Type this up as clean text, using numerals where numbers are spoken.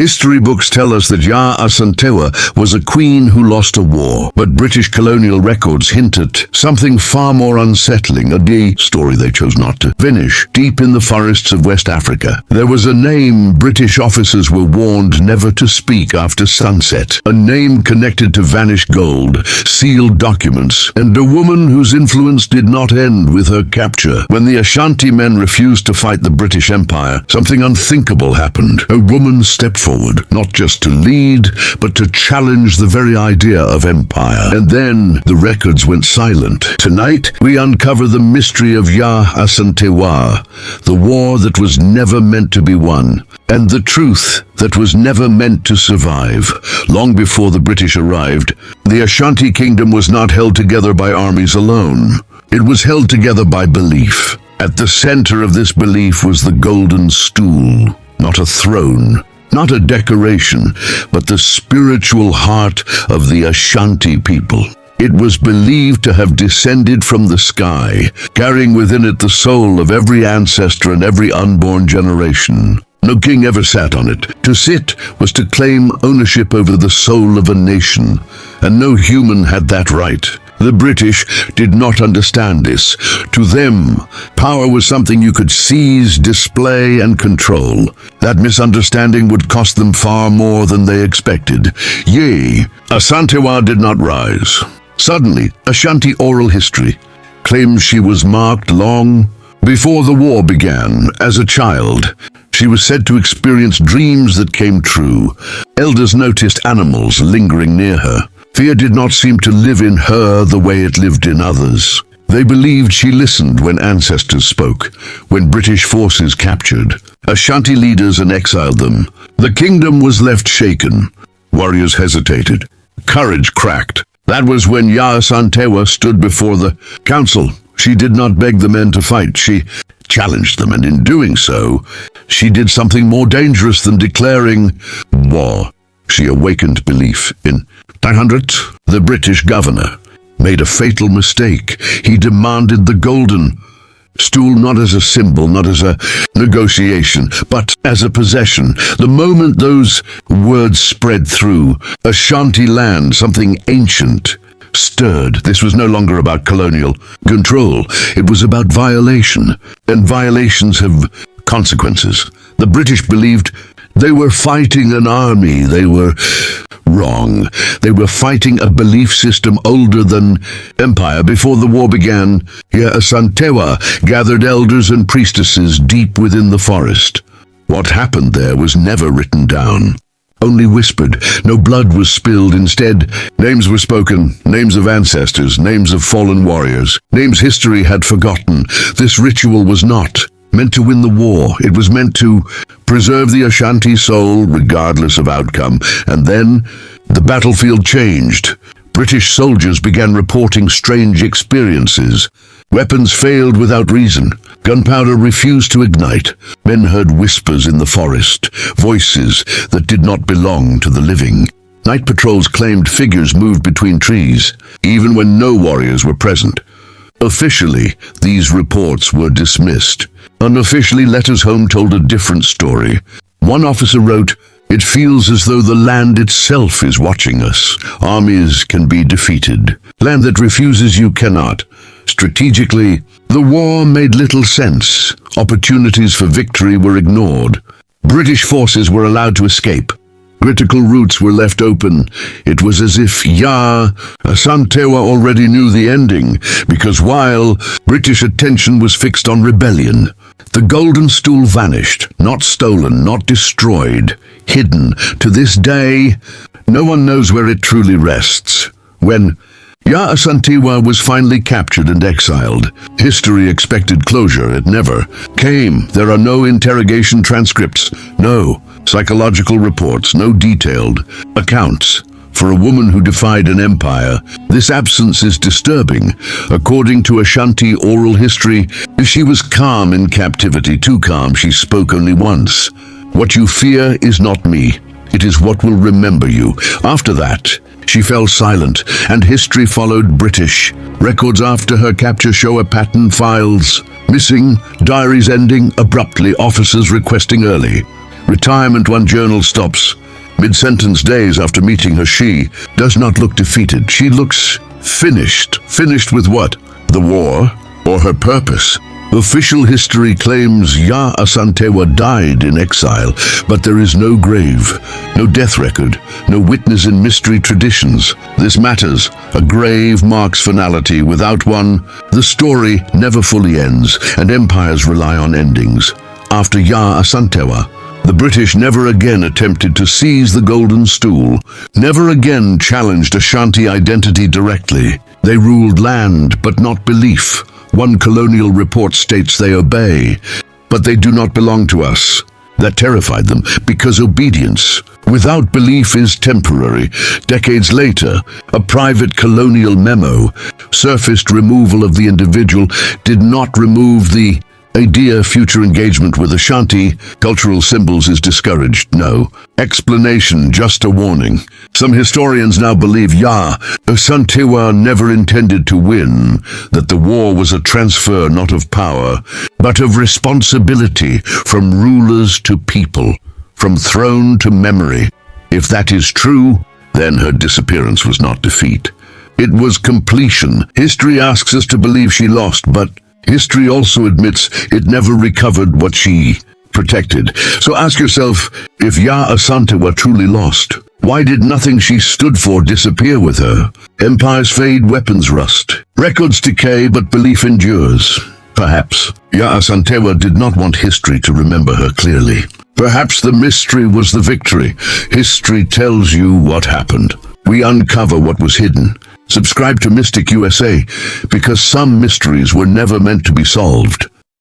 History books tell us that Yaa Asantewaa was a queen who lost a war, but British colonial records hint at something far more unsettling, a story they chose not to finish. Deep in the forests of West Africa, there was a name British officers were warned never to speak after sunset, a name connected to vanished gold, sealed documents, and a woman whose influence did not end with her capture. When the Ashanti men refused to fight the British Empire, something unthinkable happened. A woman stepped forward, not just to lead, but to challenge the very idea of empire. And then the records went silent. Tonight, we uncover the mystery of Yaa Asantewaa, the war that was never meant to be won, and the truth that was never meant to survive. Long before the British arrived, the Ashanti kingdom was not held together by armies alone. It was held together by belief. At the center of this belief was the golden stool, not a throne, not a decoration, but the spiritual heart of the Ashanti people. It was believed to have descended from the sky, carrying within it the soul of every ancestor and every unborn generation. No king ever sat on it. To sit was to claim ownership over the soul of a nation, and no human had that right. The British did not understand this. To them, power was something you could seize, display, and control. That misunderstanding would cost them far more than they expected. Yaa Asantewaa did not rise. Suddenly, Ashanti oral history claims she was marked long before the war began. As a child, she was said to experience dreams that came true. Elders noticed animals lingering near her. Fear did not seem to live in her the way it lived in others. They believed she listened when ancestors spoke, when British forces captured Ashanti leaders and exiled them. The kingdom was left shaken. Warriors hesitated. Courage cracked. That was when Yaa Asantewaa stood before the council. She did not beg the men to fight. She challenged them, and in doing so, she did something more dangerous than declaring war. She awakened belief in 900. The British governor made a fatal mistake. He demanded the golden stool not as a symbol, not as a negotiation, but as a possession. The moment those words spread through Ashanti land, something ancient stirred. This was no longer about colonial control. It was about violation, and violations have consequences. The British believed they were fighting an army. They were wrong. They were fighting a belief system older than empire. Before the war began, Yaa Asantewaa gathered elders and priestesses deep within the forest. What happened there was never written down, only whispered. No blood was spilled. Instead, names were spoken, names of ancestors, names of fallen warriors, names history had forgotten. This ritual was not meant to win the war. It was meant to preserve the Ashanti soul regardless of outcome. And then the battlefield changed. British soldiers began reporting strange experiences. Weapons failed without reason. Gunpowder refused to ignite. Men heard whispers in the forest, voices that did not belong to the living. Night patrols claimed figures moved between trees, even when no warriors were present. Officially, these reports were dismissed. Unofficially, letters home told a different story. One officer wrote, "It feels as though the land itself is watching us. Armies can be defeated. Land that refuses you cannot." Strategically, the war made little sense. Opportunities for victory were ignored. British forces were allowed to escape. Critical routes were left open. It was as if Yaa Asantewaa already knew the ending, because while British attention was fixed on rebellion, the golden stool vanished, not stolen, not destroyed, hidden. To this day, no one knows where it truly rests. When Yaa Asantewaa was finally captured and exiled, history expected closure. It never came. There are no interrogation transcripts, no psychological reports, no detailed accounts. For a woman who defied an empire, this absence is disturbing. According to Ashanti oral history, she was calm in captivity, too calm. She spoke only once. "What you fear is not me. It is what will remember you." After that, she fell silent, and history followed. British records after her capture show a pattern: files missing, diaries ending abruptly, officers requesting early Retirement, one journal stops. Mid-sentence, days after meeting her, she does not look defeated. She looks finished. Finished with what? The war or her purpose? Official history claims Yaa Asantewaa died in exile, but there is no grave, no death record, no witness in mystery traditions. This matters. A grave marks finality. Without one, the story never fully ends, and empires rely on endings. After Yaa Asantewaa, the British never again attempted to seize the golden stool, never again challenged Ashanti identity directly. They ruled land, but not belief. One colonial report states they obey, but they do not belong to us. That terrified them, because obedience without belief is temporary. Decades later, a private colonial memo surfaced. Removal of the individual did not remove the idea. Future engagement with Ashanti cultural symbols is discouraged. No explanation, just a warning. Some historians now believe Yaa Asantewaa never intended to win, that the war was a transfer not of power, but of responsibility, from rulers to people, from throne to memory. If that is true, then her disappearance was not defeat. It was completion. History asks us to believe she lost, but history also admits it never recovered what she protected. So ask yourself, if Yaa Asantewaa truly lost, why did nothing she stood for disappear with her? Empires fade, weapons rust, records decay, but belief endures. Perhaps Yaa Asantewaa did not want history to remember her clearly. Perhaps the mystery was the victory. History tells you what happened. We uncover what was hidden. Subscribe to Mystic USA, because some mysteries were never meant to be solved.